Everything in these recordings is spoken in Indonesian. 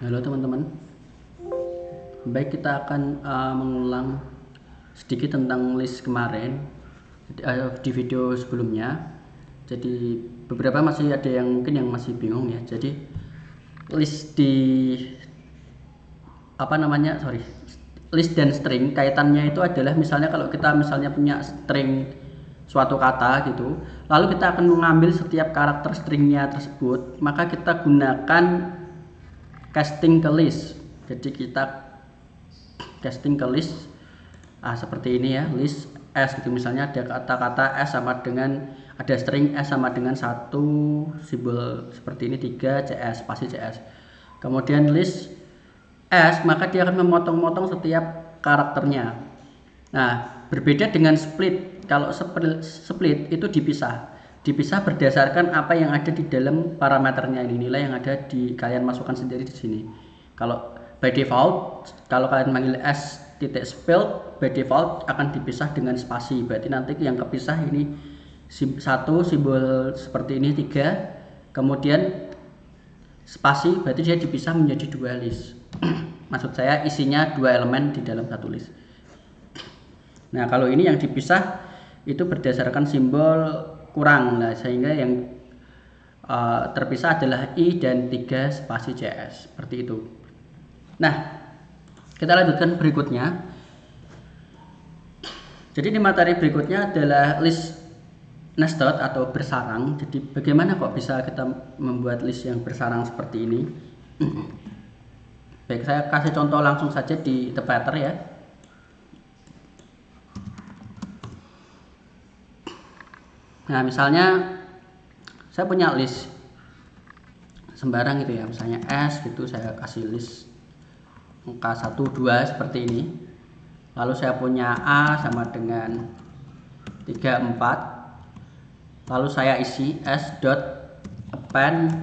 Halo teman-teman, baik kita akan mengulang sedikit tentang list kemarin di video sebelumnya. Jadi beberapa masih ada yang mungkin yang masih bingung ya. Jadi list di list dan string kaitannya itu adalah misalnya kalau kita punya string suatu kata gitu, lalu kita akan mengambil setiap karakter stringnya tersebut, maka kita gunakan casting ke list. Jadi kita casting ke list seperti ini ya, list s gitu, misalnya ada kata-kata s sama dengan ada string s sama dengan 1 simbol seperti ini 3 cs spasi cs, kemudian list s maka dia akan memotong-motong setiap karakternya. Nah, berbeda dengan split. Kalau split itu dipisah berdasarkan apa yang ada di dalam parameternya, ini nilai yang ada di kalian masukkan sendiri di sini. Kalau by default, kalau kalian manggil s titik split by default akan dipisah dengan spasi, berarti nanti yang kepisah ini satu simbol seperti ini 3, kemudian spasi, berarti dia dipisah menjadi 2 list. Maksud saya isinya 2 elemen di dalam satu list. Nah, kalau ini yang dipisah itu berdasarkan simbol kurang, nah sehingga yang terpisah adalah i dan 3 spasi cs, seperti itu. Nah, kita lanjutkan berikutnya. Jadi di materi berikutnya adalah list nested atau bersarang. Jadi bagaimana kok bisa kita membuat list yang bersarang seperti ini? Baik, saya kasih contoh langsung saja di Interpreter ya. Nah, misalnya saya punya list sembarang gitu ya, misalnya S gitu, saya kasih list angka 1, 2 seperti ini. Lalu saya punya A sama dengan 3, 4. Lalu saya isi s.append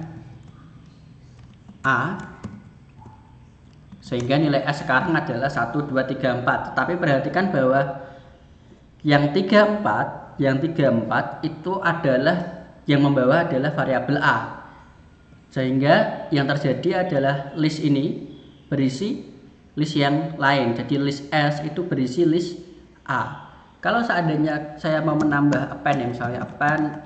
A, sehingga nilai S sekarang adalah 1, 2, 3, 4. Tetapi perhatikan bahwa yang 3, 4 itu adalah yang membawa adalah variabel A, sehingga yang terjadi adalah list ini berisi list yang lain. Jadi list S itu berisi list A. Kalau seandainya saya mau menambah append ya, misalnya append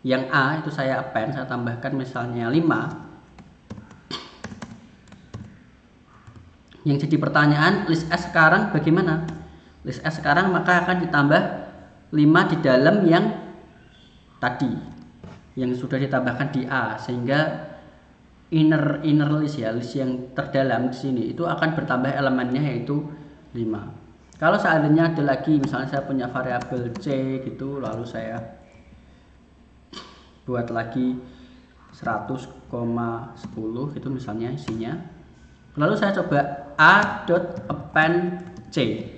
yang A itu saya append, saya tambahkan misalnya 5. Yang jadi pertanyaan, list S sekarang bagaimana? List S sekarang maka akan ditambah 5 di dalam yang tadi yang sudah ditambahkan di A, sehingga inner list ya, list yang terdalam di sini itu akan bertambah elemennya yaitu 5. Kalau seandainya ada lagi, misalnya saya punya variabel C gitu, lalu saya buat lagi 100,10 itu misalnya isinya, lalu saya coba a.append C,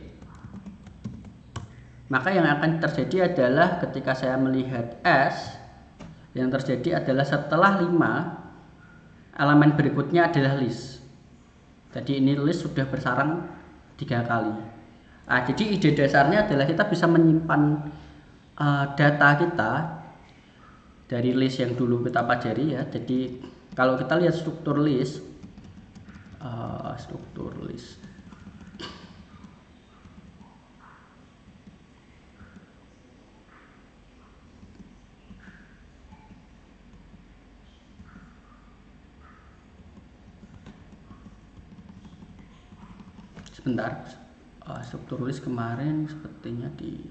maka yang akan terjadi adalah ketika saya melihat S, yang terjadi adalah setelah 5 elemen berikutnya adalah list. Jadi ini list sudah bersarang 3 kali. Jadi ide dasarnya adalah kita bisa menyimpan data kita dari list yang dulu kita pelajari ya. Jadi kalau kita lihat struktur list, sebentar, struktur list kemarin sepertinya di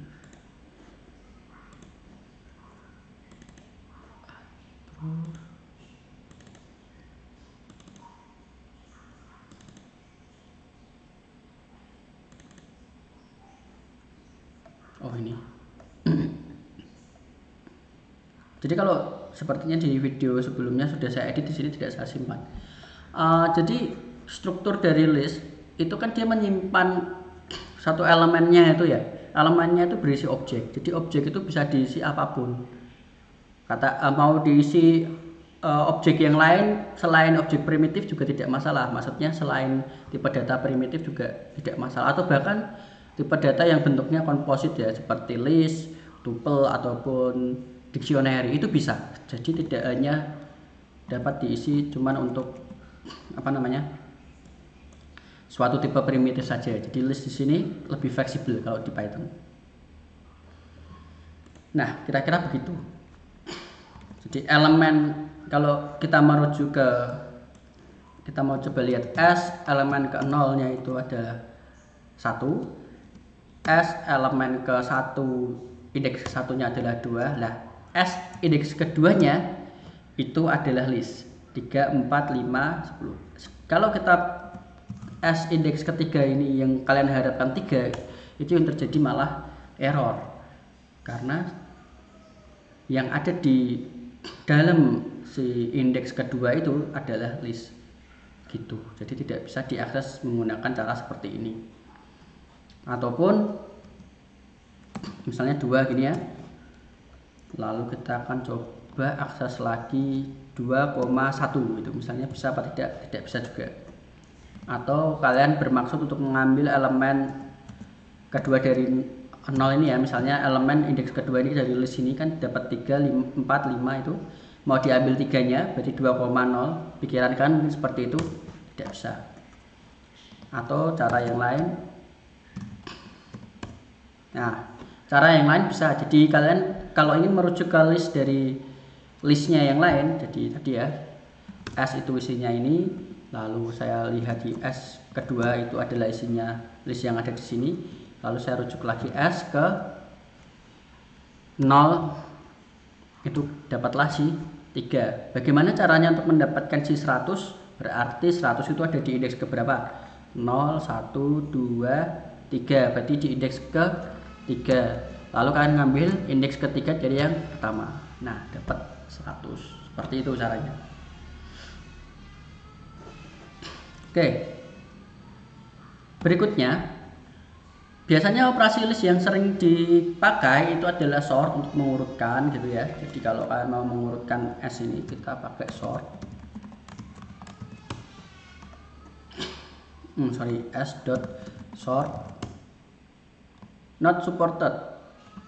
ini. Jadi kalau sepertinya di video sebelumnya sudah saya edit, di sini tidak saya simpan. Jadi struktur dari list itu kan dia menyimpan satu elemennya itu ya. Elemennya itu berisi objek. Jadi objek itu bisa diisi apapun. Mau diisi objek yang lain selain objek primitif juga tidak masalah. Maksudnya selain tipe data primitif juga tidak masalah, atau bahkan tipe data yang bentuknya komposit ya, seperti list, tuple ataupun dictionary itu bisa. Jadi tidak hanya dapat diisi cuman untuk apa namanya, suatu tipe primitif saja. Jadi list di sini lebih fleksibel kalau di Python. Nah, kira-kira begitu. Jadi elemen, kalau kita merujuk ke, kita mau coba lihat S, elemen ke 0 nya itu adalah 1, S elemen ke 1, indeks ke 1 nya adalah 2. Lah, S indeks keduanya itu adalah list 3, 4, 5, 10. Kalau kita S indeks ketiga ini yang kalian harapkan 3, itu yang terjadi malah error, karena yang ada di dalam si indeks kedua itu adalah list gitu. Jadi tidak bisa diakses menggunakan cara seperti ini. Ataupun misalnya 2 gini ya, lalu kita akan coba akses lagi 2,1 itu misalnya, bisa apa tidak? Tidak bisa juga. Atau kalian bermaksud untuk mengambil elemen kedua dari 0 ini ya, misalnya elemen indeks kedua ini dari list ini kan dapat 3, 4, 5 itu, mau diambil 3-nya berarti 2,0. Pikiran kan mungkin seperti itu, tidak bisa. Atau cara yang lain, nah cara yang lain bisa. Jadi kalian kalau ingin merujuk ke list dari listnya yang lain, jadi tadi ya S itu isinya ini, lalu saya lihat di S kedua itu adalah isinya list yang ada di sini, lalu saya rujuk lagi S ke 0, itu dapatlah si 3. Bagaimana caranya untuk mendapatkan si 100? Berarti 100 itu ada di indeks ke berapa? 0, 1, 2, 3, berarti di indeks ke 3. Lalu kalian ngambil indeks ketiga dari yang pertama, nah dapat 100. Seperti itu caranya. Oke, berikutnya biasanya operasi list yang sering dipakai itu adalah sort untuk mengurutkan gitu ya. Jadi kalau kalian mau mengurutkan S ini, kita pakai sort. S dot sort not supported.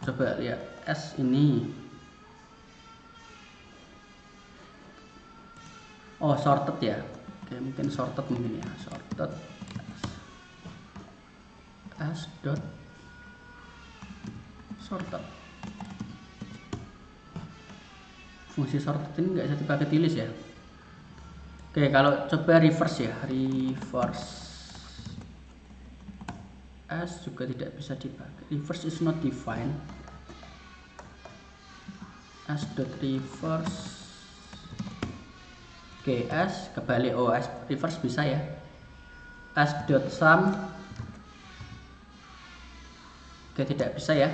Coba lihat S ini. Oh, sorted ya. Oke, mungkin sorted mungkin ya. Sorted S dot sorted. Fungsi sorted ini nggak bisa dipakai di list ya. Oke, kalau coba reverse ya, reverse S juga tidak bisa dipakai. Reverse is not defined. S dot reverse. Oke, S kebalik. Oh, S reverse bisa ya. S dot sum. Oke, tidak bisa ya.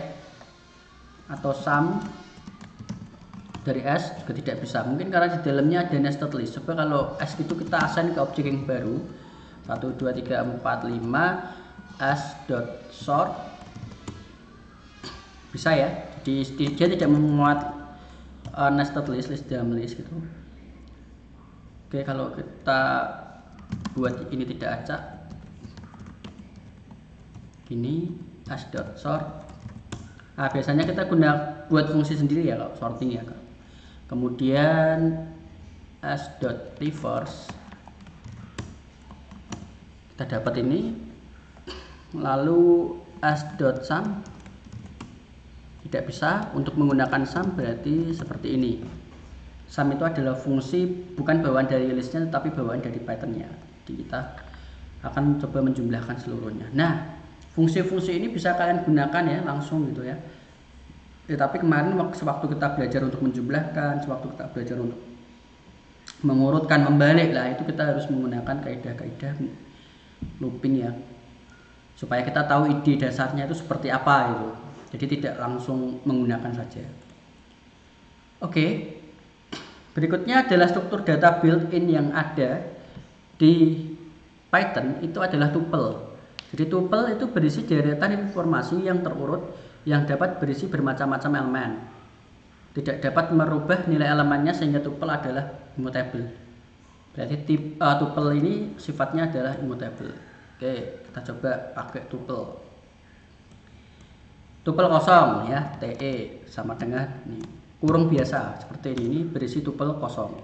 Atau sum dari S juga tidak bisa. Mungkin karena di dalamnya ada nested list. Coba kalau S itu kita assign ke objek yang baru. 1, 2, 3, 4, 5. S dot sort bisa ya. Jadi dia tidak memuat nested list dalam list gitu. Oke, kalau kita buat ini tidak acak, ini S dot sort. Nah, biasanya kita buat fungsi sendiri ya kalau sorting ya. Kemudian S dot reverse, kita dapat ini. Lalu S dot sum tidak bisa. Untuk menggunakan sum berarti seperti ini. Sum itu adalah fungsi bukan bawaan dari listnya, tetapi bawaan dari Python-nya. Jadi kita akan coba menjumlahkan seluruhnya. Nah, fungsi-fungsi ini bisa kalian gunakan ya langsung gitu ya. Tapi kemarin sewaktu kita belajar untuk menjumlahkan, sewaktu kita belajar untuk mengurutkan, membalik lah, itu kita harus menggunakan kaidah-kaidah looping ya, supaya kita tahu ide dasarnya itu seperti apa itu. Jadi tidak langsung menggunakan saja. Oke. Berikutnya adalah struktur data built-in yang ada di Python, itu adalah tuple. Jadi tuple itu berisi deretan informasi yang terurut yang dapat berisi bermacam-macam elemen. Tidak dapat merubah nilai elemennya sehingga tuple adalah immutable. Berarti tuple ini sifatnya adalah immutable. Oke, kita coba pakai tuple. Tuple kosong ya, TE sama dengan ini. Kurung biasa seperti ini berisi tuple kosong,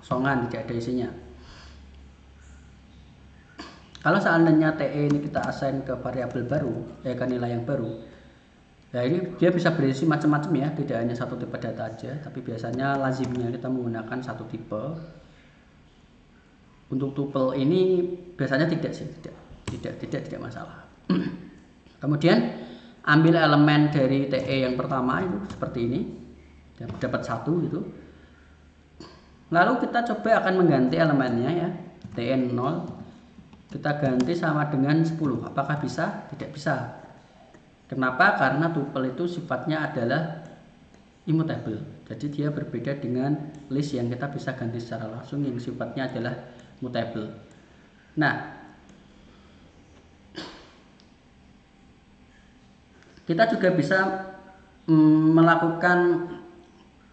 kosongan, tidak ada isinya. Kalau seandainya TE ini kita assign ke variabel baru, ke nilai yang baru, ya ini dia bisa berisi macam-macam ya, tidak hanya satu tipe data aja, tapi biasanya lazimnya kita menggunakan satu tipe. Untuk tuple ini biasanya tidak sih, tidak masalah. Kemudian ambil elemen dari TE yang pertama itu seperti ini, dapat 1 gitu. Lalu kita coba akan mengganti elemennya ya, TE 0 kita ganti sama dengan 10. Apakah bisa? Tidak bisa. Kenapa? Karena tuple itu sifatnya adalah immutable. Jadi dia berbeda dengan list yang kita bisa ganti secara langsung yang sifatnya adalah mutable. Nah, kita juga bisa melakukan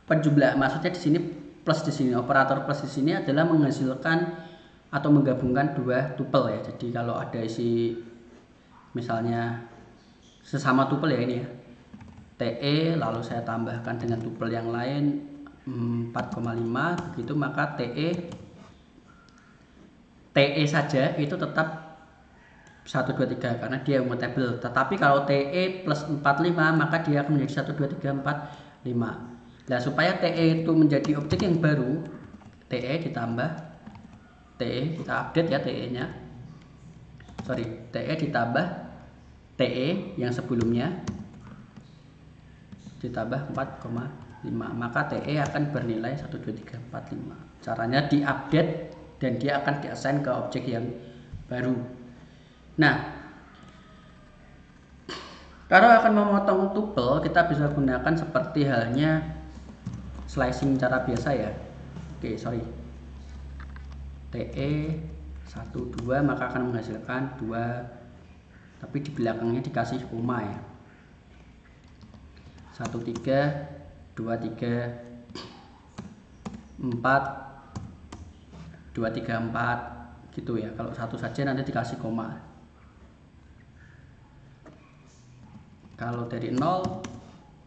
penjumlah. Maksudnya di sini plus di sini, operator plus di sini adalah menghasilkan atau menggabungkan dua tuple ya. Jadi kalau ada isi misalnya sesama tuple ya ini ya, TE lalu saya tambahkan dengan tuple yang lain 4,5 begitu, maka TE saja itu tetap 1, 2, 3 karena dia mutable. Tetapi kalau TE plus 45 maka dia akan menjadi 1, 2, 3, 4, 5. Nah, supaya TE itu menjadi objek yang baru, TE ditambah TE, kita update ya TE-nya. TE ditambah TE yang sebelumnya ditambah 4,5. Maka TE akan bernilai 1, 2, 3, 4, 5. Caranya diupdate dan dia akan diassign ke objek yang baru. Nah, kalau akan memotong tuple, kita bisa gunakan seperti halnya slicing cara biasa ya. TE 1, 2 maka akan menghasilkan 2, tapi di belakangnya dikasih koma ya. 1, 3, 2, 3, 4, 2, 3, 4 gitu ya. Kalau satu saja nanti dikasih koma. Kalau dari 0,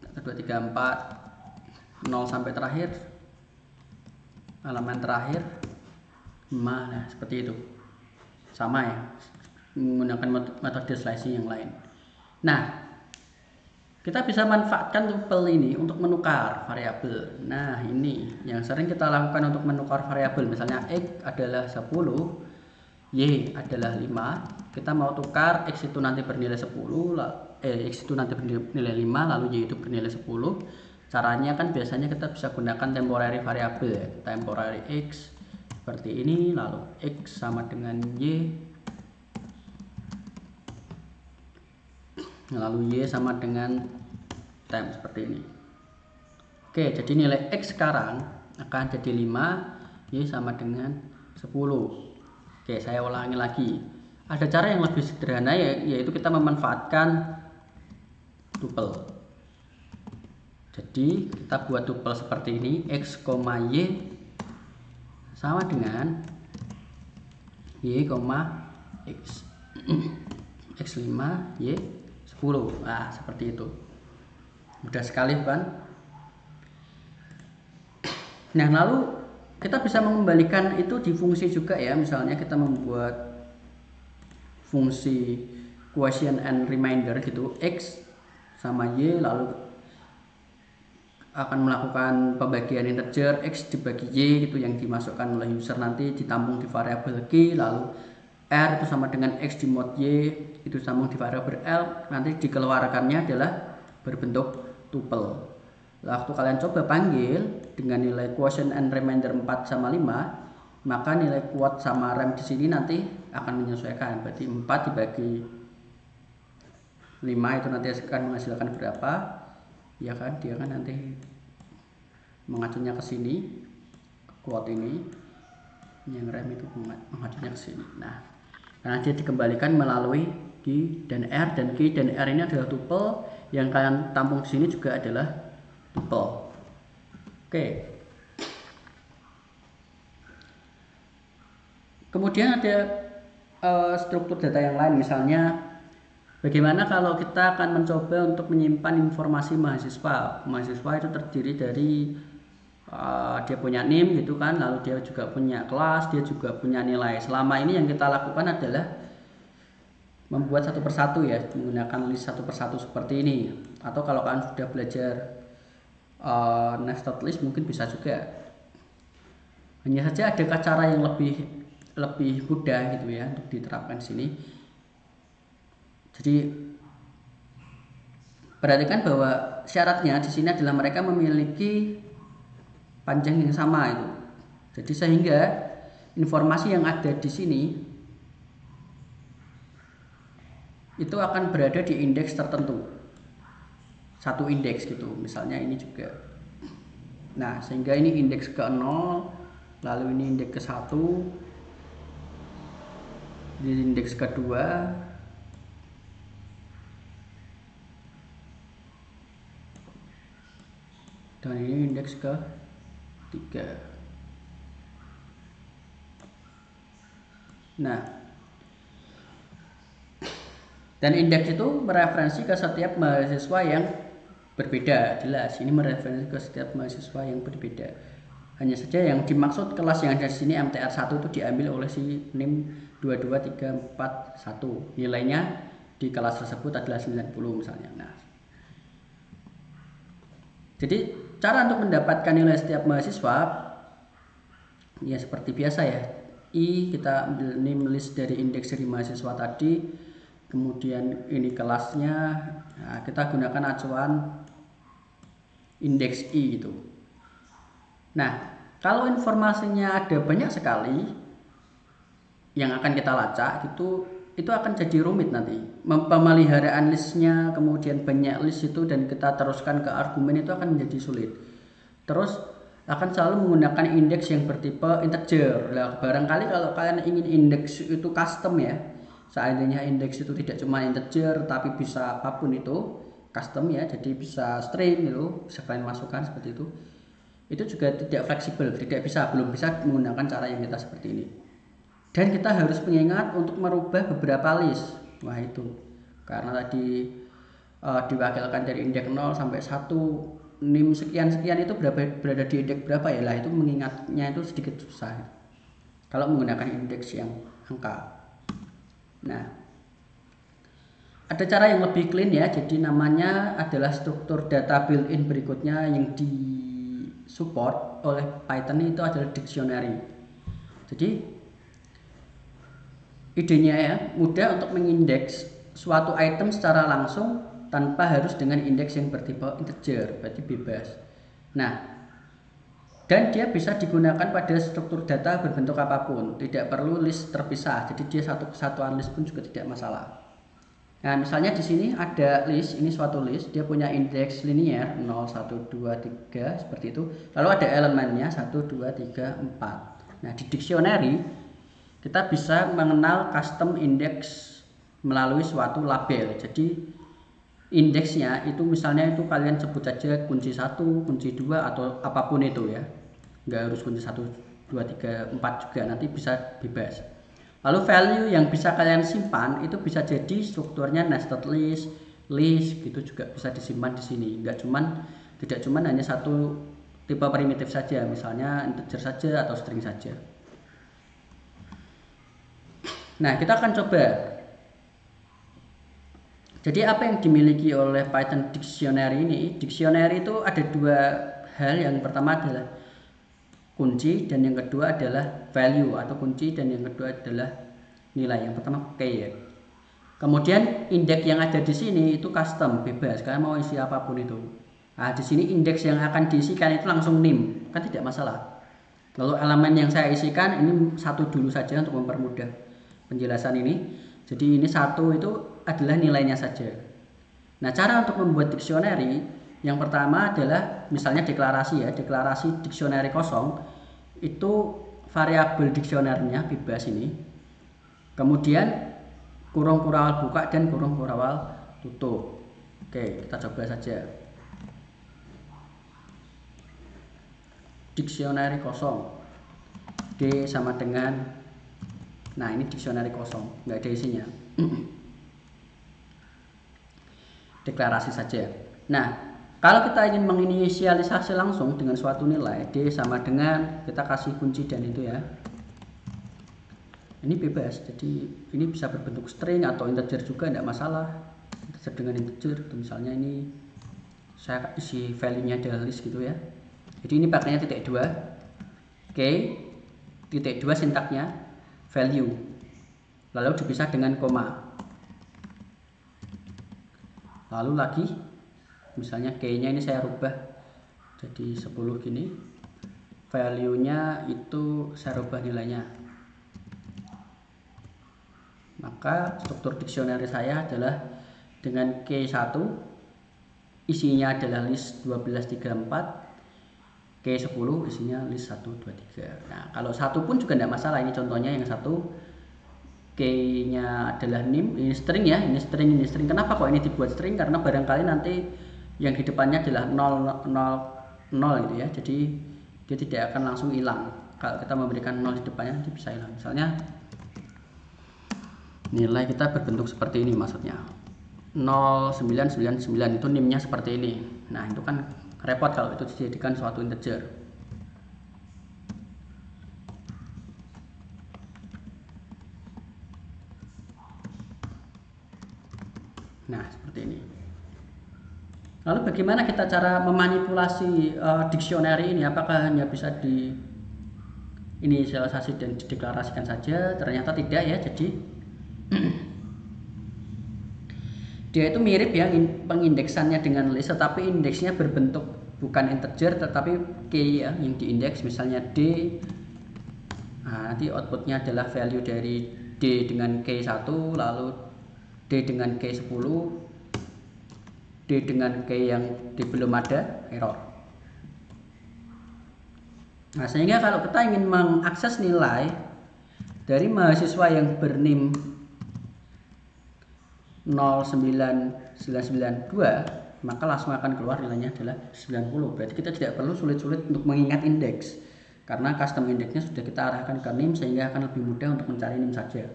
1, 2, 3, 4, 0 sampai terakhir, elemen terakhir 5, nah seperti itu. Sama ya, menggunakan metode slicing yang lain. Nah, kita bisa manfaatkan tuple ini untuk menukar variabel. Nah, ini yang sering kita lakukan untuk menukar variabel. Misalnya X adalah 10, Y adalah 5. Kita mau tukar X itu nanti bernilai 10, X itu nanti bernilai 5, lalu Y itu bernilai 10. Caranya kan biasanya kita bisa gunakan temporary variabel ya. Temporary X seperti ini, lalu X sama dengan Y, lalu Y sama dengan time seperti ini. Oke, jadi nilai X sekarang akan jadi 5, Y sama dengan 10. Oke, saya ulangi lagi. Ada cara yang lebih sederhana yaitu kita memanfaatkan tuple. Jadi kita buat tuple seperti ini, X, Y sama dengan Y, X. X5, Y 10. Nah, seperti itu. Mudah sekali bukan? Nah, lalu kita bisa mengembalikan itu di fungsi juga ya. Misalnya kita membuat fungsi quotient and remainder gitu, X sama Y, lalu akan melakukan pembagian integer X dibagi Y itu yang dimasukkan oleh user, nanti ditampung di variabel key, lalu R itu sama dengan X di mod Y itu sambung di variabel L, nanti dikeluarkannya adalah berbentuk tuple. Waktu kalian coba panggil dengan nilai quotient and remainder 4 sama 5, maka nilai quote sama rem di sini nanti akan menyesuaikan. Berarti 4 dibagi 5 itu nanti akan menghasilkan berapa? Ya kan, dia kan nanti mengacunya ke sini, quote ini, yang rem itu mengacunya ke sini. Nah, karena dia dikembalikan melalui key dan R, dan key dan R ini adalah tuple, yang kalian tampung di sini juga adalah tuple. Oke. Kemudian ada struktur data yang lain, misalnya bagaimana kalau kita akan mencoba untuk menyimpan informasi mahasiswa. Mahasiswa itu terdiri dari dia punya NIM gitu kan, lalu dia juga punya kelas, dia juga punya nilai. Selama ini yang kita lakukan adalah membuat satu persatu ya, menggunakan list satu persatu seperti ini. Atau kalau kalian sudah belajar nested list mungkin bisa juga. Hanya saja ada cara yang lebih mudah gitu ya untuk diterapkan di sini. Jadi perhatikan bahwa syaratnya di sini adalah mereka memiliki panjang yang sama itu. Jadi sehingga informasi yang ada di sini itu akan berada di indeks tertentu, satu indeks gitu. Misalnya ini juga. Nah, sehingga ini indeks ke 0, lalu ini indeks ke 1, ini indeks kedua, dan ini indeks ke 3. Nah, dan indeks itu mereferensi ke setiap mahasiswa yang berbeda. Jelas ini mereferensi ke setiap mahasiswa yang berbeda. Hanya saja yang dimaksud kelas yang ada di sini MTR1 itu diambil oleh si NIM 22341. Nilainya di kelas tersebut adalah 90 misalnya. Nah, jadi cara untuk mendapatkan nilai setiap mahasiswa ya seperti biasa ya. Kita ambil NIM list dari indeks dari mahasiswa tadi, kemudian ini kelasnya. Nah, kita gunakan acuan indeks I gitu. Nah, kalau informasinya ada banyak sekali yang akan kita lacak gitu, itu akan jadi rumit nanti. Pemeliharaan listnya, kemudian banyak list itu dan kita teruskan ke argumen itu akan menjadi sulit. Terus akan selalu menggunakan indeks yang bertipe integer. Nah, barangkali kalau kalian ingin indeks itu custom ya, seandainya indeks itu tidak cuma integer tapi bisa apapun itu custom ya, jadi bisa string itu, bisa kalian masukkan seperti itu juga tidak fleksibel, belum bisa menggunakan cara yang kita seperti ini. Dan kita harus mengingat untuk merubah beberapa list. Wah itu karena tadi diwakilkan dari indeks 0 sampai 1, NIM sekian-sekian itu berada di indeks berapa ya, lah itu mengingatnya itu sedikit susah kalau menggunakan indeks yang angka. Nah, ada cara yang lebih clean ya, jadi namanya adalah struktur data built-in berikutnya yang disupport oleh Python itu adalah dictionary. Jadi idenya ya mudah untuk mengindeks suatu item secara langsung tanpa harus dengan indeks yang bertipe integer, berarti bebas. Nah, dan dia bisa digunakan pada struktur data berbentuk apapun, tidak perlu list terpisah. Jadi dia satu kesatuan list pun juga tidak masalah. Nah, misalnya di sini ada list, ini suatu list, dia punya indeks linear 0, 1, 2, 3 seperti itu. Lalu ada elemennya 1, 2, 3, 4. Nah, di dictionary kita bisa mengenal custom index melalui suatu label. Jadi indeksnya itu misalnya itu kalian sebut saja kunci 1, kunci 2 atau apapun itu ya. Nggak harus kunci 1, 2, 3, 4 juga, nanti bisa bebas. Lalu value yang bisa kalian simpan itu bisa jadi strukturnya nested list gitu juga bisa disimpan di sini. Tidak cuman hanya satu tipe primitif saja, misalnya integer saja atau string saja. Nah, kita akan coba. Jadi apa yang dimiliki oleh Python Dictionary ini? Dictionary itu ada dua hal. Yang pertama adalah kunci dan yang kedua adalah value atau kunci dan yang kedua adalah nilai. Yang pertama key ya. Kemudian indeks yang ada di sini itu custom, bebas, kalian mau isi apapun itu. Nah, di sini indeks yang akan diisikan itu langsung NIM, kan tidak masalah. Lalu elemen yang saya isikan ini satu dulu saja untuk mempermudah penjelasan ini. Jadi ini satu itu adalah nilainya saja. Nah, cara untuk membuat dictionary yang pertama adalah misalnya deklarasi ya, deklarasi dictionary kosong itu variabel dictionary-nya bebas ini. Kemudian kurung kurawal buka dan kurung kurawal tutup. Oke, kita coba saja. Dictionary kosong. D sama dengan, nah ini dictionary kosong, nggak ada isinya. Deklarasi saja. Nah, kalau kita ingin menginisialisasi langsung dengan suatu nilai, D sama dengan, kita kasih kunci dan itu ya. ini bebas, jadi ini bisa berbentuk string atau integer juga, tidak masalah. Integer dengan integer, misalnya ini saya isi value-nya adalah list gitu ya. Jadi ini pakainya titik 2, oke, titik 2 sintaknya value, lalu dipisah dengan koma, lalu lagi misalnya key-nya ini saya rubah jadi 10 gini, value-nya itu saya rubah nilainya, maka struktur dictionary saya adalah dengan K1 isinya adalah list 1234, K10 isinya list 123. Nah, kalau satu pun juga tidak masalah. Ini contohnya yang satu K-nya adalah nim, ini string ya, ini string, ini string. Kenapa kok ini dibuat string? Karena barangkali nanti yang di depannya adalah 0, 0, 0 gitu ya. Jadi dia tidak akan langsung hilang. Kalau kita memberikan 0 di depannya nanti bisa hilang. Misalnya nilai kita berbentuk seperti ini, maksudnya 0999 itu nimnya seperti ini. Nah, itu kan repot kalau itu dijadikan suatu integer. Nah, seperti ini. Lalu bagaimana kita cara memanipulasi dictionary ini? Apakah hanya bisa di inisialisasi dan dideklarasikan saja? Ternyata tidak ya. Jadi dia itu mirip ya pengindeksannya dengan list, tetapi indeksnya berbentuk bukan integer tetapi key ya, yang diindeks misalnya D. Nah, nanti outputnya adalah value dari D dengan K1, lalu D dengan K10, D dengan K yang D belum ada, error. Nah, sehingga kalau kita ingin mengakses nilai dari mahasiswa yang bernim 09992, maka langsung akan keluar nilainya adalah 90. Berarti kita tidak perlu sulit-sulit untuk mengingat indeks, karena custom indexnya sudah kita arahkan ke nim sehingga akan lebih mudah untuk mencari nim saja.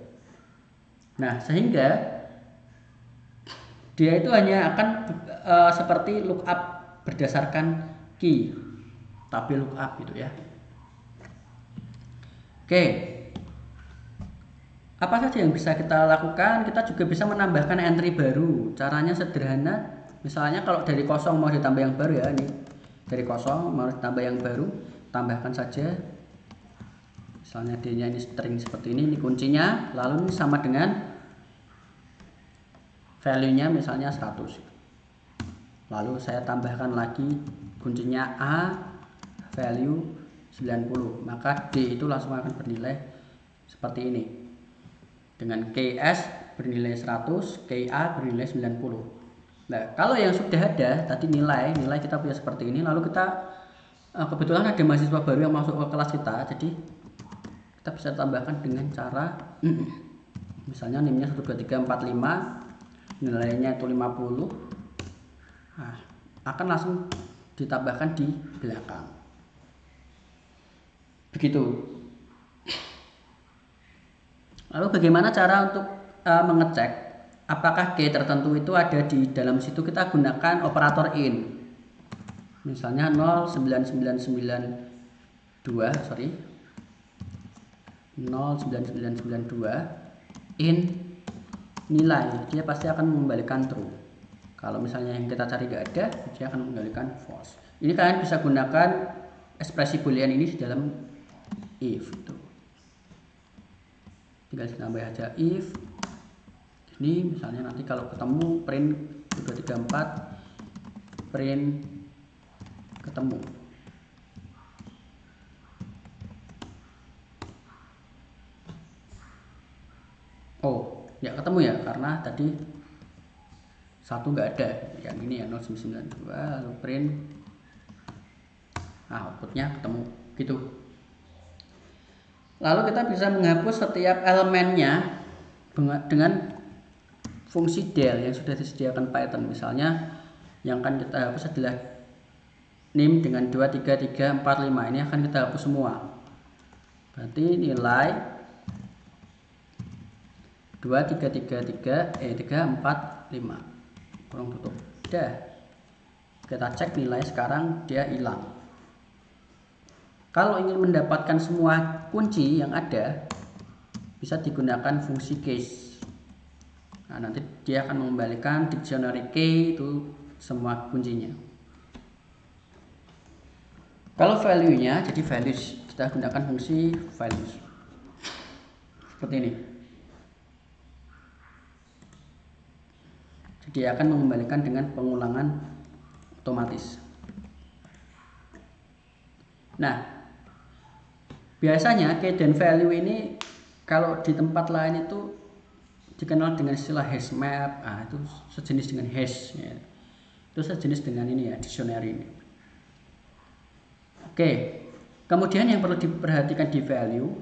Nah, sehingga dia itu hanya akan seperti lookup berdasarkan key, tapi lookup gitu ya. Oke, apa saja yang bisa kita lakukan? Kita juga bisa menambahkan entry baru. Caranya sederhana. Misalnya kalau dari kosong mau ditambah yang baru ya, ini dari kosong mau ditambah yang baru, tambahkan saja. Misalnya D-nya ini string seperti ini kuncinya, lalu ini sama dengan value-nya misalnya 100. Lalu saya tambahkan lagi kuncinya A, value 90, maka D itu langsung akan bernilai seperti ini. Dengan KS bernilai 100, KA bernilai 90. Nah, kalau yang sudah ada tadi nilai kita punya seperti ini, lalu kita kebetulan ada mahasiswa baru yang masuk ke kelas kita, jadi kita bisa tambahkan dengan cara misalnya nimnya 12345, nilainya itu 50. Nah, akan langsung ditambahkan di belakang. Begitu. Lalu bagaimana cara untuk mengecek apakah key tertentu itu ada di dalam situ? Kita gunakan operator in. Misalnya 09992 in nilai, dia pasti akan mengembalikan true. Kalau misalnya yang kita cari nggak ada, dia akan mengembalikan false. Ini kalian bisa gunakan ekspresi boolean ini di dalam if itu. Tinggal ditambah aja if. Ini misalnya nanti kalau ketemu print 234 print ketemu. Oh, ya ketemu ya, karena tadi satu nggak ada, yang ini ya 092, lalu print, nah outputnya ketemu gitu. Lalu kita bisa menghapus setiap elemennya dengan fungsi del yang sudah disediakan Python. Misalnya yang akan kita hapus adalah nim dengan 23345, ini akan kita hapus semua. Berarti nilai 345 kurang tutup. Udah. Kita cek nilai sekarang dia hilang. Kalau ingin mendapatkan semua kunci yang ada, bisa digunakan fungsi case. Nah, nanti dia akan mengembalikan dictionary key itu semua kuncinya. Kalau value-nya, jadi values, kita gunakan fungsi values seperti ini. Jadi akan mengembalikan dengan pengulangan otomatis. Nah, biasanya key dan value ini kalau di tempat lain itu dikenal dengan istilah hash map. Nah, itu sejenis dengan hash ya. Itu sejenis dengan ini ya, dictionary ini. Oke, kemudian yang perlu diperhatikan di value,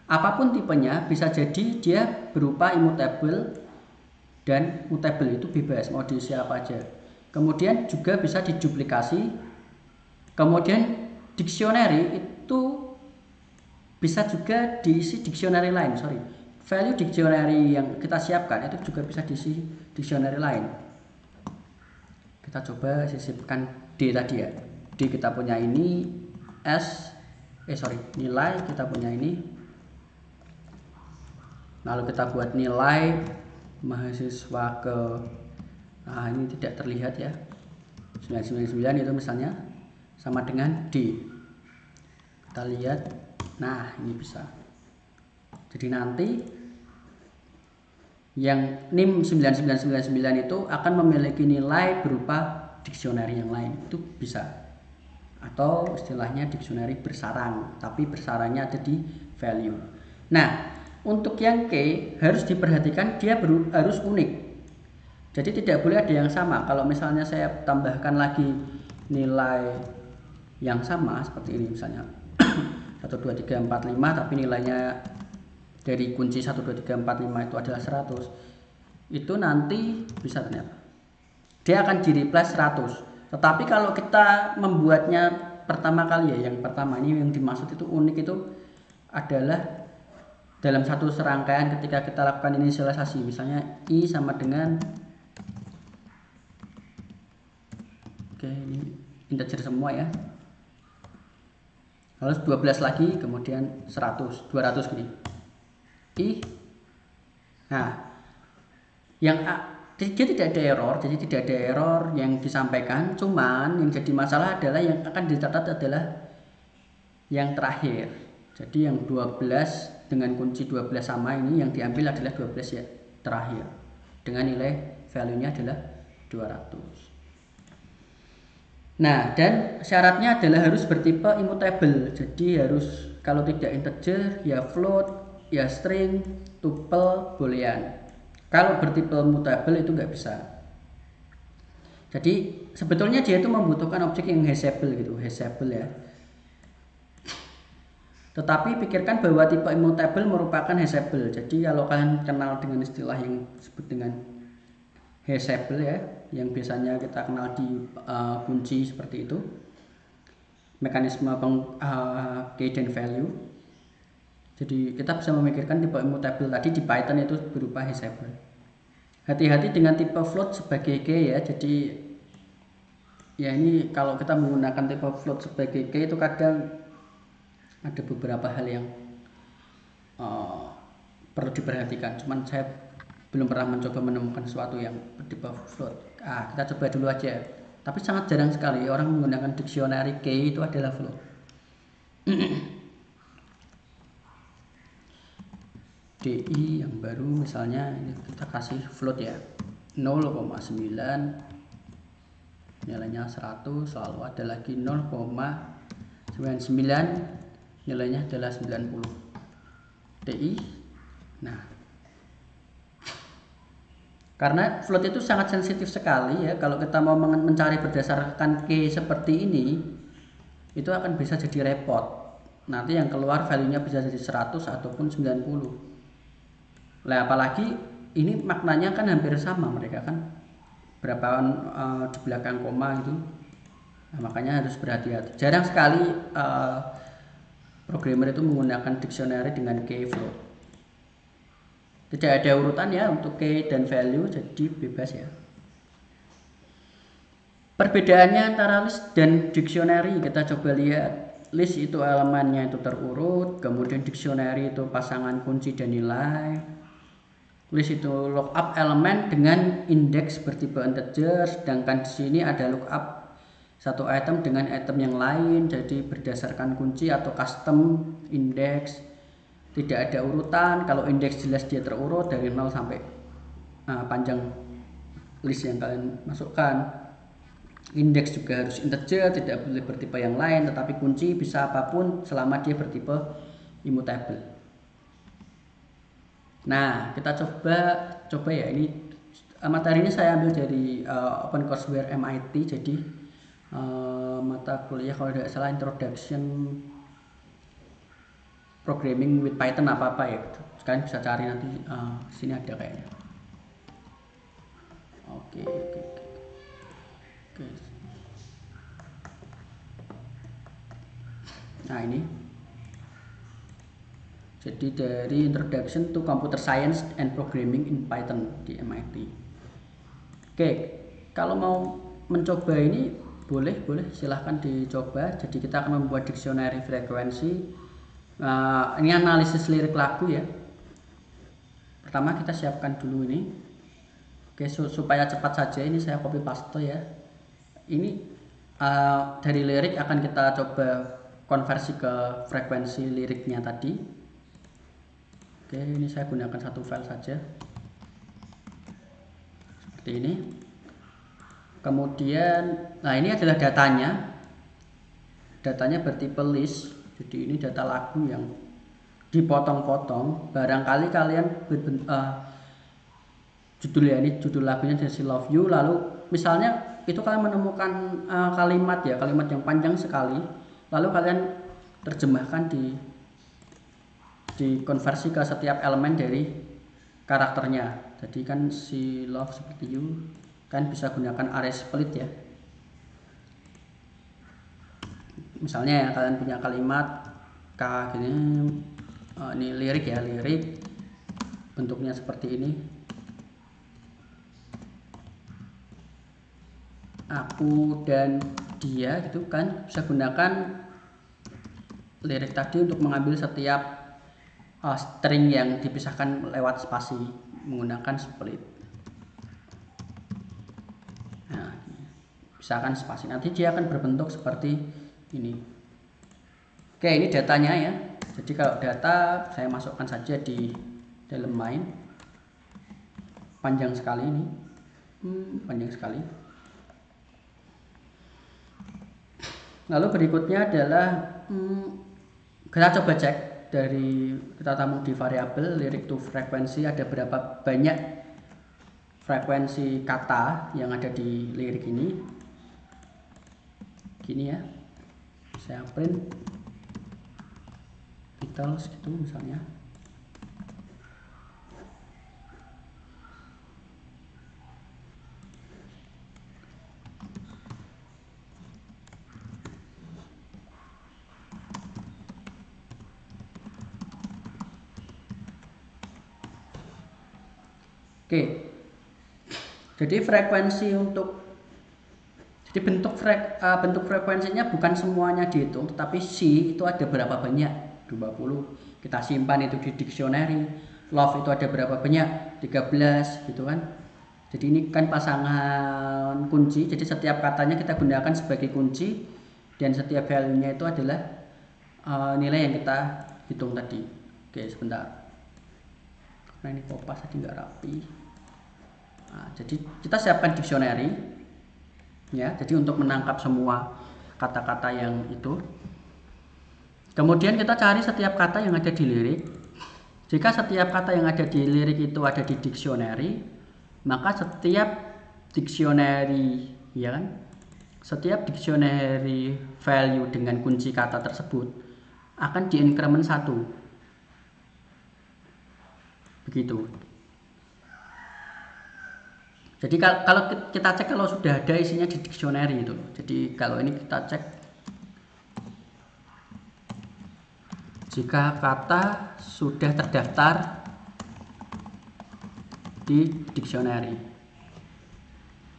apapun tipenya bisa jadi dia berupa immutable dan mutable, itu bebas mau diisi apa aja. Kemudian juga bisa diduplikasi. Kemudian dictionary itu bisa juga diisi dictionary lain, value dictionary yang kita siapkan itu juga bisa diisi dictionary lain. Kita coba sisipkan D tadi ya. D kita punya ini, nilai kita punya ini. Lalu kita buat nilai mahasiswa ke, nah ini tidak terlihat ya, 999 itu misalnya sama dengan D. Kita lihat, nah ini bisa. Jadi nanti yang NIM 9999 itu akan memiliki nilai berupa dictionary yang lain, itu bisa. Atau istilahnya dictionary bersarang, tapi bersarangnya ada di value. Nah, untuk yang key harus diperhatikan dia harus unik. Jadi tidak boleh ada yang sama. Kalau misalnya saya tambahkan lagi nilai yang sama seperti ini misalnya 1 2 3 4 5, tapi nilainya dari kunci 1 2 3 4 5 itu adalah 100, itu nanti bisa ternyata dia akan di replace 100. Tetapi kalau kita membuatnya pertama kali ya, yang pertama ini yang dimaksud itu unik itu adalah dalam satu serangkaian ketika kita lakukan inisialisasi, misalnya I sama dengan, oke ini integer semua ya, lalu 12 lagi, kemudian 100, 200 gini I. Nah, yang dia tidak ada error, jadi tidak ada error yang disampaikan, cuman yang jadi masalah adalah yang akan dicatat adalah yang terakhir. Jadi yang 12 dengan kunci 12 sama ini yang diambil adalah 12 ya terakhir, dengan nilai value-nya adalah 200. Nah, dan syaratnya adalah harus bertipe immutable. Jadi harus kalau tidak integer ya float, ya string, tuple, boolean. Kalau bertipe mutable itu nggak bisa. Jadi sebetulnya dia itu membutuhkan objek yang hashable gitu, hashable ya. Tetapi pikirkan bahwa tipe immutable merupakan hashable. Jadi kalau kalian kenal dengan istilah yang disebut dengan hashable ya, yang biasanya kita kenal di kunci seperti itu, mekanisme key dan value. Jadi kita bisa memikirkan tipe immutable tadi di Python itu berupa hashable. Hati-hati dengan tipe float sebagai key ya. Jadi ya ini kalau kita menggunakan tipe float sebagai key itu kadang ada beberapa hal yang perlu diperhatikan. Cuman saya belum pernah mencoba menemukan sesuatu yang tipe float. Kita coba dulu aja. Tapi sangat jarang sekali orang menggunakan dictionary key itu adalah float. DI yang baru misalnya ini kita kasih float ya 0,9, nilainya 100, lalu ada lagi 0,99, nilainya adalah 90 DI. Nah, karena float itu sangat sensitif sekali ya, kalau kita mau mencari berdasarkan key seperti ini itu akan bisa jadi repot. Nanti yang keluar value-nya bisa jadi 100 ataupun 90. Nah, apalagi ini maknanya kan hampir sama mereka kan, berapaan di belakang koma gitu. Nah, makanya harus berhati-hati. Jarang sekali programmer itu menggunakan dictionary dengan key float. Tidak ada urutan ya untuk key dan value, jadi bebas ya. Perbedaannya antara list dan dictionary kita coba lihat. list itu elemennya itu terurut, kemudian dictionary itu pasangan kunci dan nilai. List itu lookup elemen dengan indeks bertipe integer, sedangkan di sini ada lookup satu item dengan item yang lain, jadi berdasarkan kunci atau custom indeks, tidak ada urutan. Kalau indeks jelas dia terurut dari 0 sampai panjang list yang kalian masukkan. Indeks juga harus integer, tidak boleh bertipe yang lain, tetapi kunci bisa apapun selama dia bertipe immutable. Nah, kita coba ya, ini materi ini saya ambil dari OpenCourseware MIT, jadi mata kuliah kalau tidak salah Introduction Programming with Python apa ya, kalian bisa cari nanti, sini ada kayaknya. Oke. Nah, ini jadi dari Introduction to Computer Science and Programming in Python di MIT. Oke, kalau mau mencoba ini boleh silahkan dicoba. Jadi kita akan membuat dictionary frekuensi. Ini analisis lirik lagu ya. Pertama kita siapkan dulu ini. Oke, supaya cepat saja ini saya copy paste ya. Ini dari lirik akan kita coba konversi ke frekuensi liriknya tadi. Oke, ini saya gunakan satu file saja seperti ini. Kemudian, nah ini adalah datanya bertipe list. Jadi ini data lagu yang dipotong-potong. Barangkali kalian judulnya ini judul lagunya dari Love You, lalu misalnya itu kalian menemukan kalimat yang panjang sekali, lalu kalian terjemahkan dikonversi ke setiap elemen dari karakternya. Jadi kan si love seperti you kan bisa gunakan array split ya. Misalnya ya, kalian punya kalimat K gini, ini lirik bentuknya seperti ini. Aku dan dia gitu kan, bisa gunakan lirik tadi untuk mengambil setiap string yang dipisahkan lewat spasi menggunakan split. Nah, pisahkan spasi, nanti dia akan berbentuk seperti ini. Oke, ini datanya ya. Jadi kalau data saya masukkan saja di dalam main. Panjang sekali ini, panjang sekali. Lalu berikutnya adalah kita coba cek. Kita tamu di variabel lirik to frekuensi, ada berapa banyak frekuensi kata yang ada di lirik ini. Gini ya, saya print Beatles gitu misalnya. Oke, jadi frekuensi jadi bentuk frekuensinya bukan semuanya dihitung, tetapi C itu ada berapa banyak, 20, kita simpan itu di dictionary. Love itu ada berapa banyak, 13 gitu kan. Jadi ini kan pasangan kunci, jadi setiap katanya kita gunakan sebagai kunci, dan setiap value-nya itu adalah nilai yang kita hitung tadi. Oke, sebentar. Nah ini kopas tadi nggak rapi. Nah, jadi kita siapkan dictionary ya, jadi untuk menangkap semua kata-kata yang itu. Kemudian kita cari setiap kata yang ada di lirik. Jika setiap kata yang ada di lirik itu ada di dictionary, maka setiap dictionary ya kan, setiap dictionary value dengan kunci kata tersebut akan di-increment 1. Begitu. Jadi kalau kita cek kalau sudah ada isinya di dictionary itu. Jadi kalau ini kita cek jika kata sudah terdaftar di dictionary,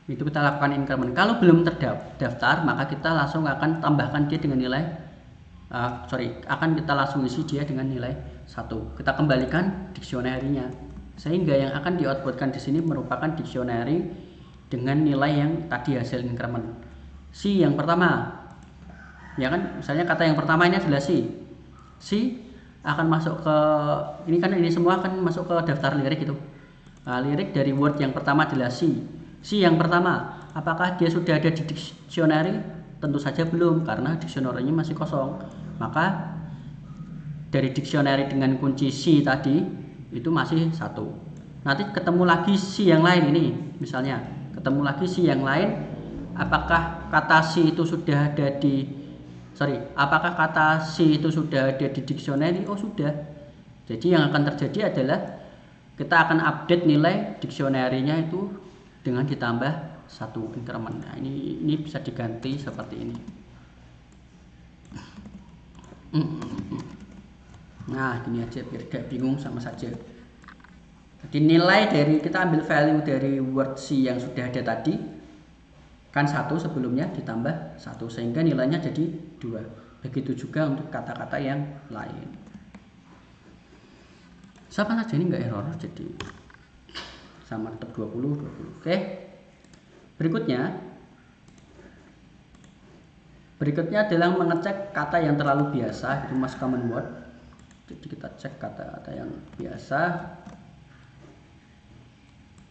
itu kita lakukan increment. Kalau belum terdaftar, maka kita langsung akan tambahkan dia dengan nilai akan kita langsung isi dia dengan nilai 1. Kita kembalikan dictionary-nya, sehingga yang akan di-outputkan di sini merupakan dictionary dengan nilai yang tadi hasil increment. Si yang pertama, ya kan, misalnya kata yang pertama ini adalah si akan masuk ke ini semua akan masuk ke daftar lirik itu. Nah, lirik dari word yang pertama adalah si yang pertama. Apakah dia sudah ada di dictionary? Tentu saja belum, karena dictionary-nya masih kosong. Maka dari dictionary dengan kunci si tadi itu masih 1. Nanti ketemu lagi si yang lain ini, misalnya ketemu lagi si yang lain, apakah kata si itu sudah ada di apakah kata si itu sudah ada di dictionary? Oh, sudah. Jadi yang akan terjadi adalah kita akan update nilai dictionary-nya itu dengan ditambah 1 increment. Nah, ini bisa diganti seperti ini. Nah, gini aja biar gak bingung, sama saja. Jadi nilai dari, kita ambil value dari word si yang sudah ada tadi, kan 1 sebelumnya ditambah 1, sehingga nilainya jadi 2. Begitu juga untuk kata-kata yang lain. Sama saja, ini nggak error, jadi sama tetap 20. Oke. Berikutnya adalah mengecek kata yang terlalu biasa, itu most common word. Jadi kita cek kata-kata yang biasa.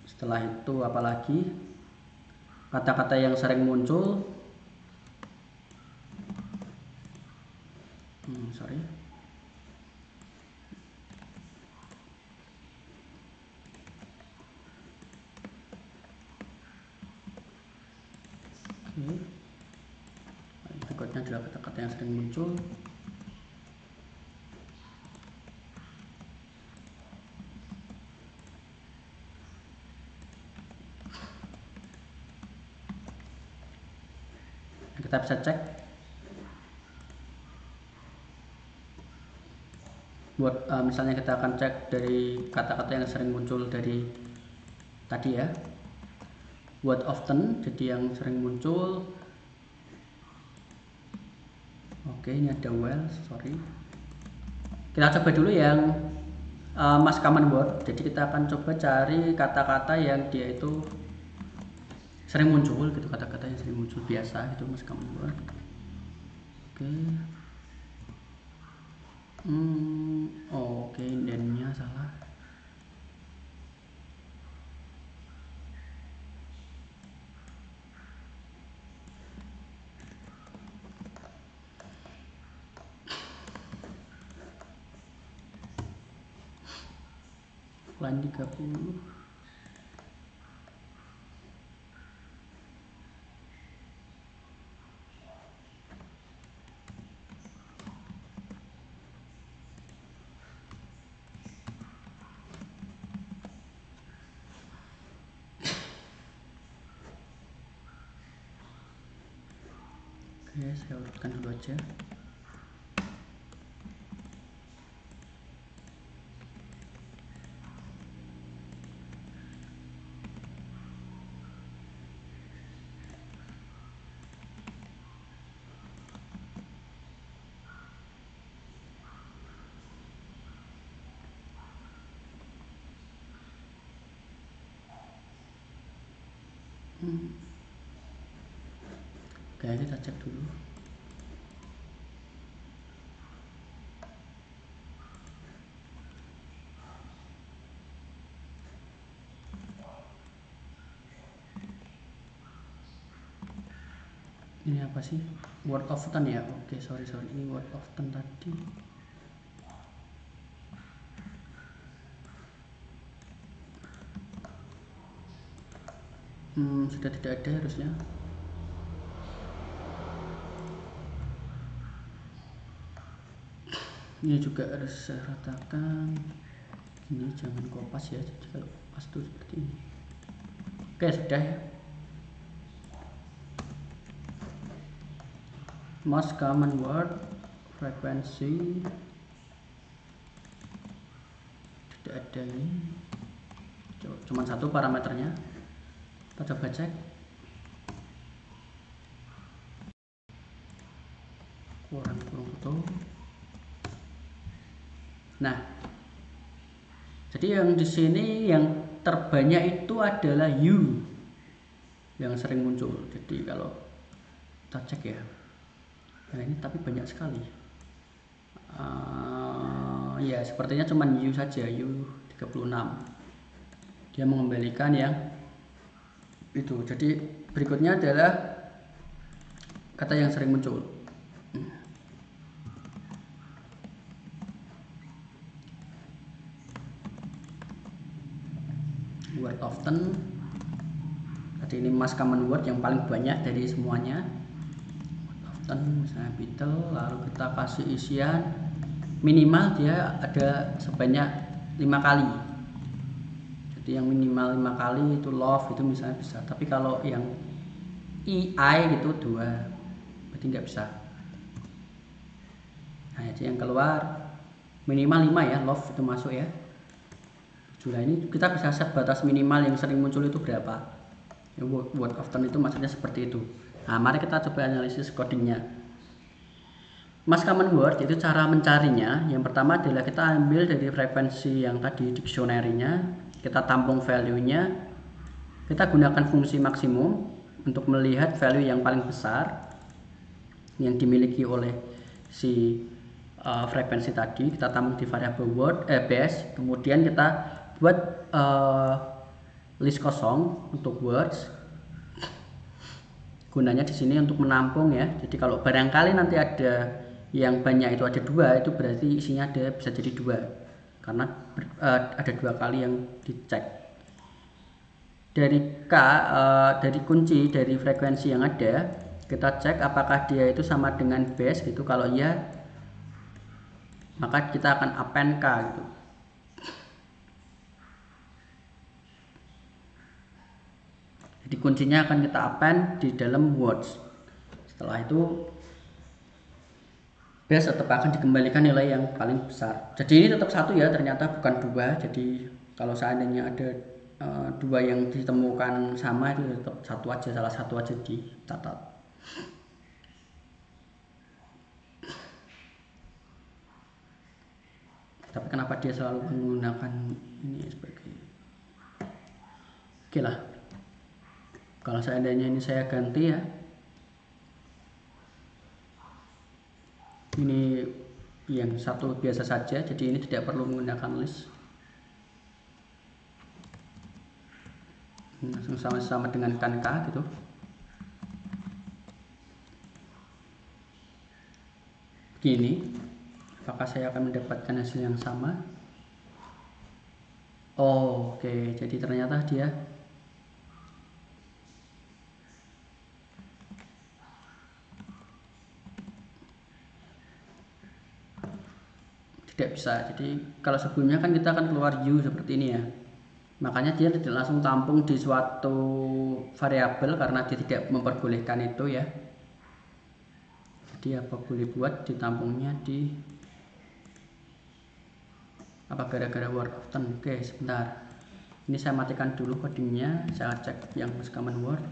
Setelah itu apalagi? Kata-kata yang sering muncul. Berikutnya adalah kata-kata yang sering muncul. Kita bisa cek buat misalnya kita akan cek dari kata-kata yang sering muncul dari tadi ya, word often, jadi yang sering muncul. Oke, ini ada well, kita coba dulu yang most common word. Jadi kita akan coba cari kata-kata yang dia itu sering muncul gitu, kata-kata yang sering muncul biasa itu most common word. Oke, dan-nya salah. Line 30. Oke, saya urutkan dulu aja. Oke, kita cek dulu. Ini apa sih? Word often ya? Oke, sorry. Ini word often tadi. Sudah tidak ada harusnya. Ini juga harus saya ratakan. Ini jangan kopas ya, jadi kalau kopas tuh seperti ini. Oke, sudah ya. Most common word, frekuensi tidak ada ini, cuma 1 parameternya. Kita coba cek. Kurang foto. Nah, jadi yang di sini yang terbanyak itu adalah you yang sering muncul. Jadi kalau kita cek ya, nah ini tapi banyak sekali. Ya sepertinya cuman you saja, you 36. Dia mengembalikan yang itu. Jadi berikutnya adalah kata yang sering muncul. Word often. Jadi ini most common word yang paling banyak dari semuanya. Word often, misalnya Beetle, lalu kita kasih isian minimal dia ada sebanyak 5 kali. Jadi yang minimal 5 kali itu love itu misalnya bisa. Tapi kalau yang EI gitu 2, berarti nggak bisa. Nah, jadi yang keluar minimal 5 ya, love itu masuk ya. Jumlah ini kita bisa set batas minimal yang sering muncul itu berapa. Word often itu maksudnya seperti itu. Nah, mari kita coba analisis codingnya. Most common word itu cara mencarinya. Yang pertama adalah kita ambil dari frekuensi yang tadi dictionary-nya, kita tampung value-nya, kita gunakan fungsi maksimum untuk melihat value yang paling besar yang dimiliki oleh si frekuensi tadi. Kita tampung di variabel word base, kemudian kita buat list kosong untuk words. Gunanya di sini untuk menampung ya. Jadi kalau barangkali nanti ada yang banyak itu ada 2, itu berarti isinya ada bisa jadi 2 karena ada 2 kali yang dicek. Dari dari kunci dari frekuensi yang ada, kita cek apakah dia itu sama dengan base gitu. Kalau iya, maka kita akan append k gitu. Jadi kuncinya akan kita append di dalam words. Setelah itu base tetap akan dikembalikan nilai yang paling besar. Jadi ini tetap 1 ya, ternyata bukan 2. Jadi kalau seandainya ada 2 yang ditemukan sama, itu tetap 1 aja, salah 1 aja dicatat. Tapi kenapa dia selalu menggunakan ini sebagai oke lah. Kalau seandainya ini saya ganti ya, ini yang 1 biasa saja, jadi ini tidak perlu menggunakan list. Langsung sama-sama dengan kan k gitu. Begini, apakah saya akan mendapatkan hasil yang sama? Oh, oke. Jadi ternyata dia tidak bisa. Jadi kalau sebelumnya kan kita akan keluar u seperti ini ya, makanya dia tidak langsung tampung di suatu variabel karena dia tidak memperbolehkan itu ya. Jadi apa boleh buat ditampungnya di apa gara-gara word often. Oke, sebentar, ini saya matikan dulu codingnya, saya cek yang most common word.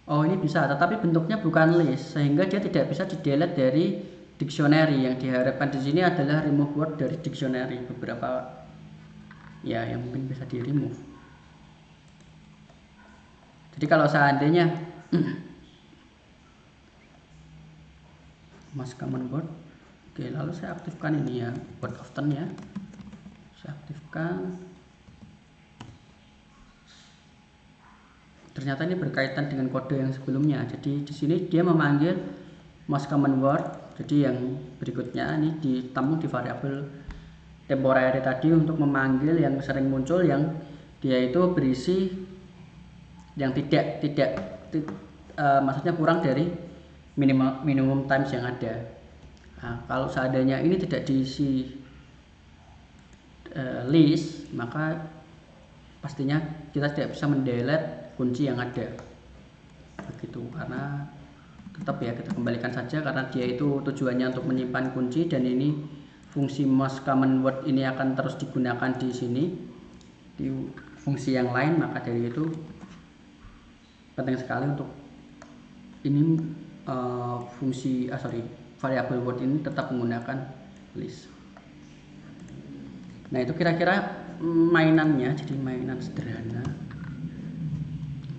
Oh, ini bisa, tetapi bentuknya bukan list sehingga dia tidak bisa di delete dari dictionary. Yang diharapkan di sini adalah remove word dari dictionary. Beberapa ya yang mungkin bisa di remove. Jadi kalau seandainya most common word, oke, lalu saya aktifkan ini ya, word often ya, saya aktifkan. Ternyata ini berkaitan dengan kode yang sebelumnya. Jadi di sini dia memanggil most common word. Jadi yang berikutnya ini ditampung di variabel temporary tadi untuk memanggil yang sering muncul, yang dia itu berisi yang tidak maksudnya kurang dari minimum times yang ada. Nah, kalau seandainya ini tidak diisi list, maka pastinya kita tidak bisa mendelete kunci yang ada begitu, karena tetap ya kita kembalikan saja karena dia itu tujuannya untuk menyimpan kunci, dan ini fungsi most common word ini akan terus digunakan di sini di fungsi yang lain. Maka dari itu penting sekali untuk ini variabel word ini tetap menggunakan list. Nah itu kira-kira mainannya, jadi mainan sederhana.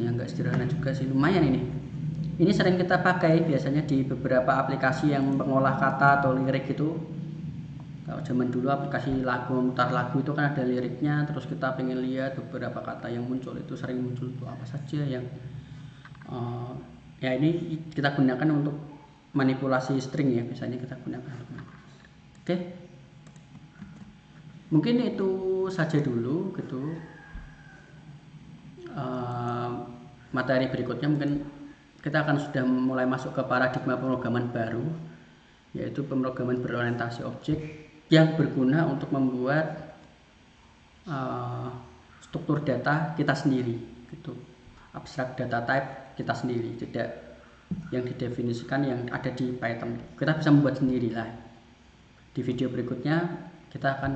Ya nggak sederhana juga sih, lumayan ini. Ini sering kita pakai biasanya di beberapa aplikasi yang mengolah kata atau lirik itu. Kalau zaman dulu aplikasi lagu, memutar lagu itu kan ada liriknya, terus kita pengen lihat beberapa kata yang muncul itu sering muncul itu apa saja yang ya ini kita gunakan untuk manipulasi string ya, biasanya kita gunakan. Oke, mungkin itu saja dulu gitu. Materi berikutnya mungkin kita akan sudah mulai masuk ke paradigma pemrograman baru, yaitu pemrograman berorientasi objek yang berguna untuk membuat struktur data kita sendiri gitu, abstrak data type kita sendiri, tidak yang didefinisikan yang ada di Python. Kita bisa membuat sendiri lah. Di video berikutnya kita akan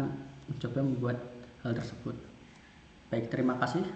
mencoba membuat hal tersebut. Baik, terima kasih.